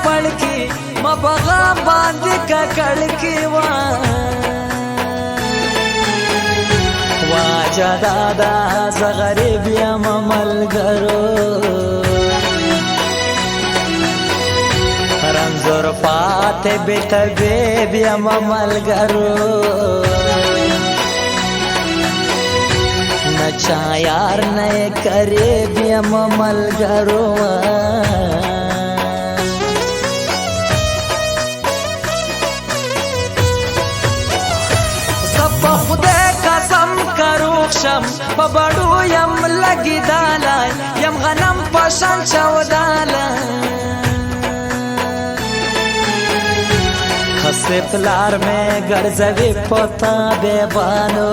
پړکی مبغا باندې ککړ کی واجه دادا ز غریب یم ملګرو رنځور پاتې به طبیب یم ملګرو نه چا یار نه قریب یم ملګرو شم په بړو یم لګی دالای یم غنم پشان چوداله خسته پلار میں ګرځوي پتا دیوانو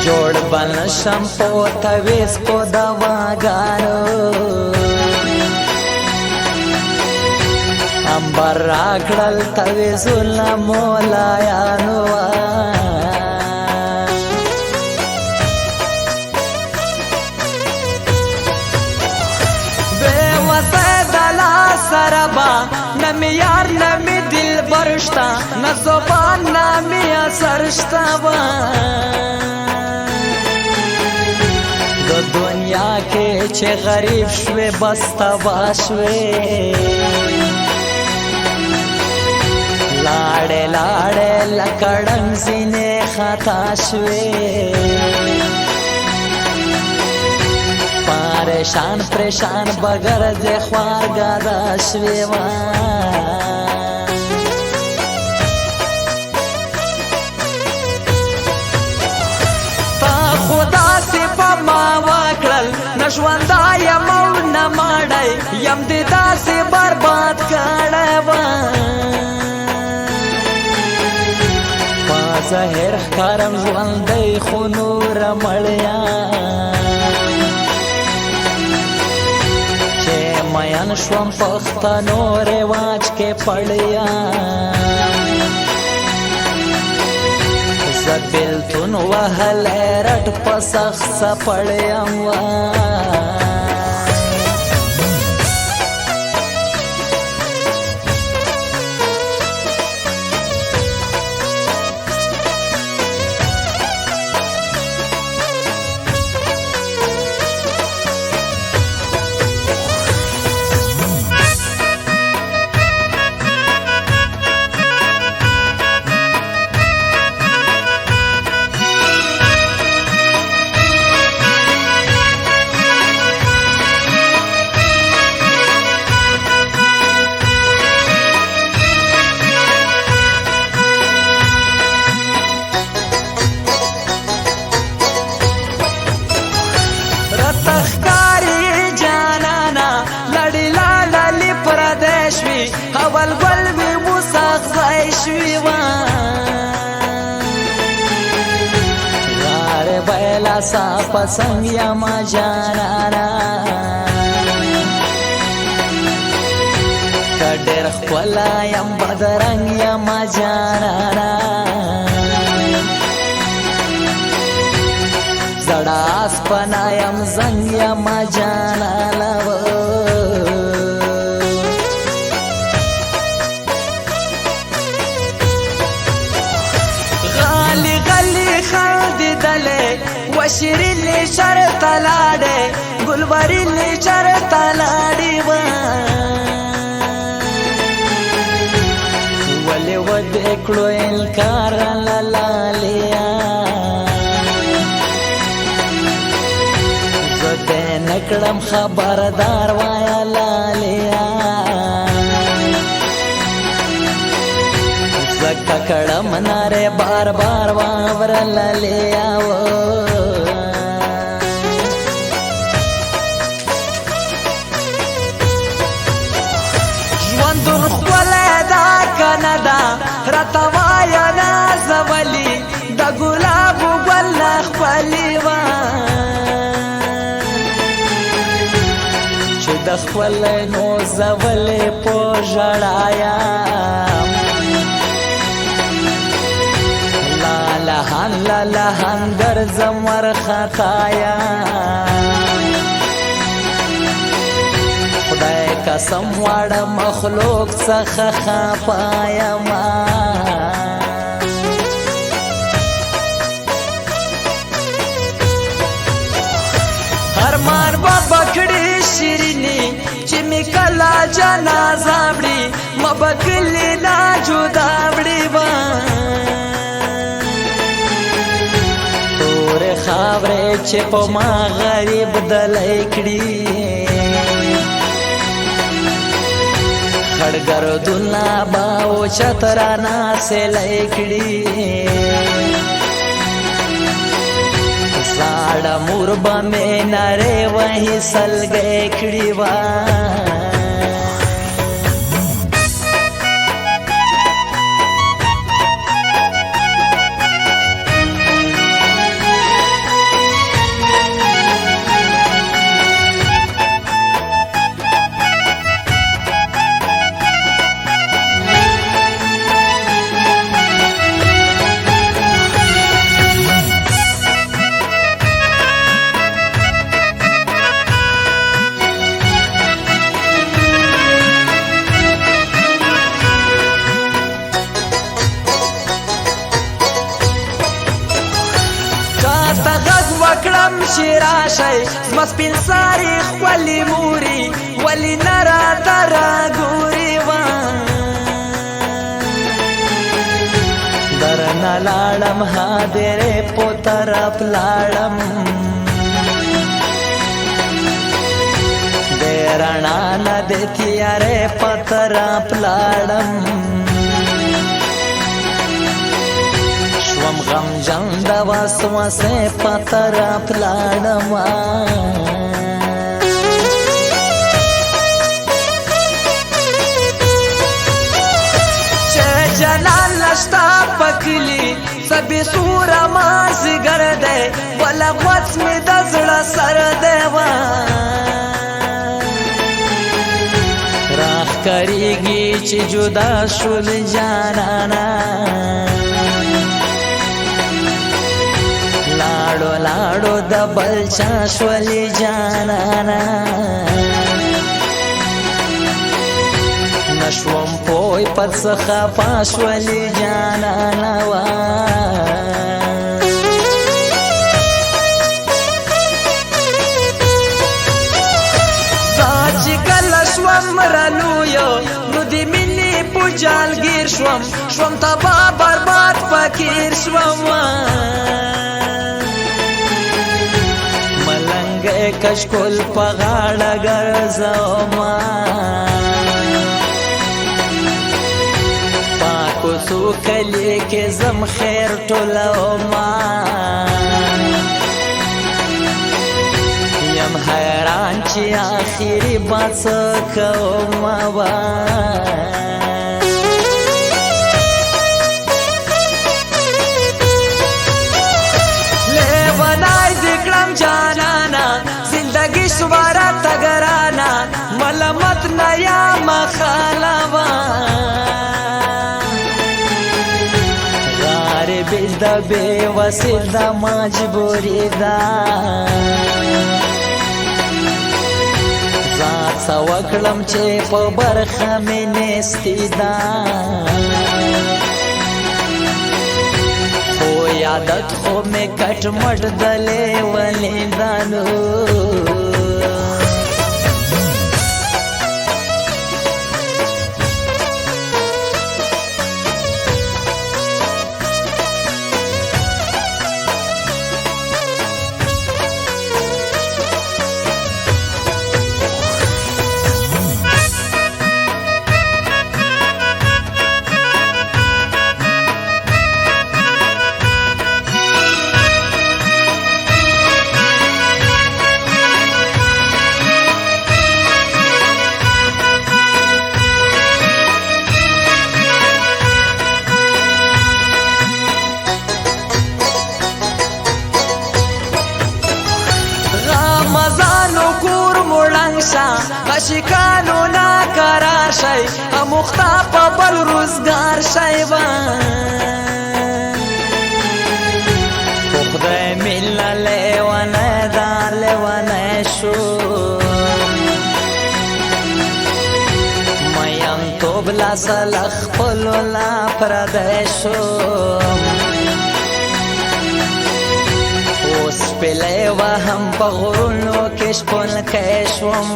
جوړ بل شم پوتا ویس کو دواګانو امبر راکړل توی ظلم مولایانو بے وسه دلا سربا نمی یار نمی دل برشتا نزبان نمی اثرشتا دو دنیا کے چه غریب شوی بستا باشوی لاړې لاړې لکړن سینې خطا شوې پریشان پریشان بغیر د خوارګادا شوې تا خدا سي په ما وکړل نشوندا یم نه ماړی یم دې داسې برباد کړی ظاهر ښکارم ژوندی خو نوره مړیا چې مین شوم پښتنو رواج کې پړیا زه بېلتون وهلی رټ په سخت څپړیم اول گل بی موساق زای شوی غار بیلا سا پسنگ یا ما جانانا کډر خپلا یم بدرنگ یا ما جانانا زړاس پنا یم زنگ یا ما جانانا وشیرینی شرط لاړې ګلبرینی شرط لاړې ولې ودې کړو انکار لالیا زه دې نکړم خبردار وایا لالیا زکه کړم ناره بار بار واور لالیا ژوندون ښکلی دا کنه دا راته وایه نازولي د ګلابو ګل نه ښکلي وه چې د ښکلی نوزولې په ژړا یم لالهان لالهان ګرځم ورخطا یم قسم واړه مخلوق څخه خفا یما هر مار بابا کړي شیرینی چې می کلا جنازه وړي مبکلی لا جدا وړي وا تور خاورې چې په ما غریب دلای کړي خړګردونه باو چترانا سلای کړي साड़ा मुरबा में नरे वही सल गए खड़ीवा وکړم شراشي مسپین ساری خپلی موري ولی نرا درا ګوري وا درنا لاړم هادره په طرف لاړم درنا نه دتیاره په طرف لاړم شوم غم جند وسوسه پتر پلاړما چې جلال نشتا پکلی سبي سور ماز ګرځي ولا وڅ می د زړه سر دیوا راخ کریږي چې جدا شول جانانا لاړو لاړو د بل چا شولې جانانا نشوم پوی پر څخه پاشولې جانانا وا ساج کله شوم رانو یو نو دې مینې پوجالګیر شوم تبا برباد فقیر شوم کشکول پغاړه ګرځوما پاکو سو کلی کې زم خیر ټولوما یم حیران چې آخري بس کوما وا لیونای ذکرم جانانا زندگی سوارا تگرانا ملامت نیا مخالوا غارب دا بے وسیل دا مجبوری دا ذات سوکلم چه پا برخه می نستی دا عادت خو میں کٹ مٹ دلے ولی دانو عاشقانو ناکرار شي اموخته په بل روزګار شي په خدای مله لیونه دا لیونه شو یوب لاس لخپلو لا پردی شوم اوس پلی وهم په غرونو کې شپونکی شوم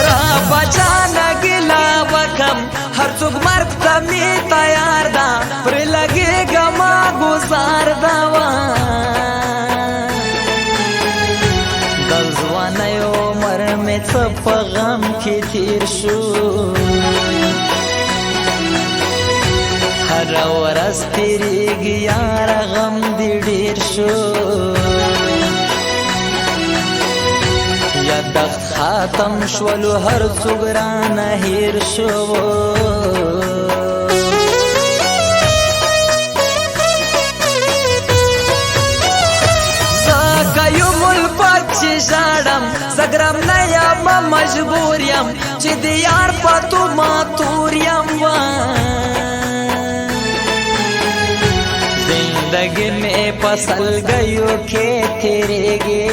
را بچانه ګیله وکم هر څوک مرګ ته مې تیار ده پرې لګېږه ما ګزار ده د ځوانۍ عمر مې څه په غم کې تیر شو هره ورځ تېرېږي یاره غم دې ډېر شو یادښت ختم شولو هر څوک رانه هېر شو زه که یم الفت چې ژاړم زه ګرم نه یم مجبور یم چې د یار په تو ماتور یم زندگی میں پسل گیو کے تیریږي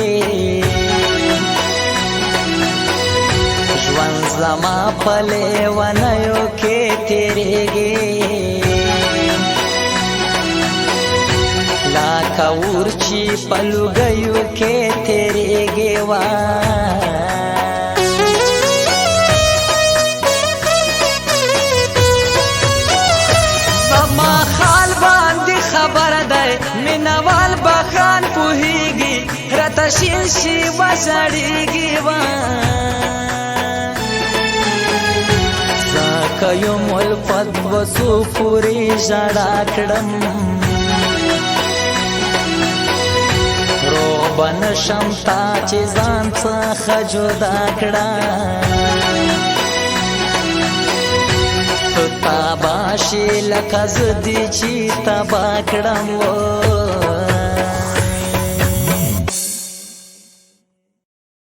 ژوند زما په لیونیو کې تیریږي لکه اور چې په لوګیو کې تیریږي زما خال باندې خبر دی مینوال بخان پوهیږي راته شین شي وژړیږي زه که یم الفت به څو پورې ژړا کړم روغ به نشم تا چې ځان څخه جدا کړه تو تابا شي لکه زه دې چې تبا کړم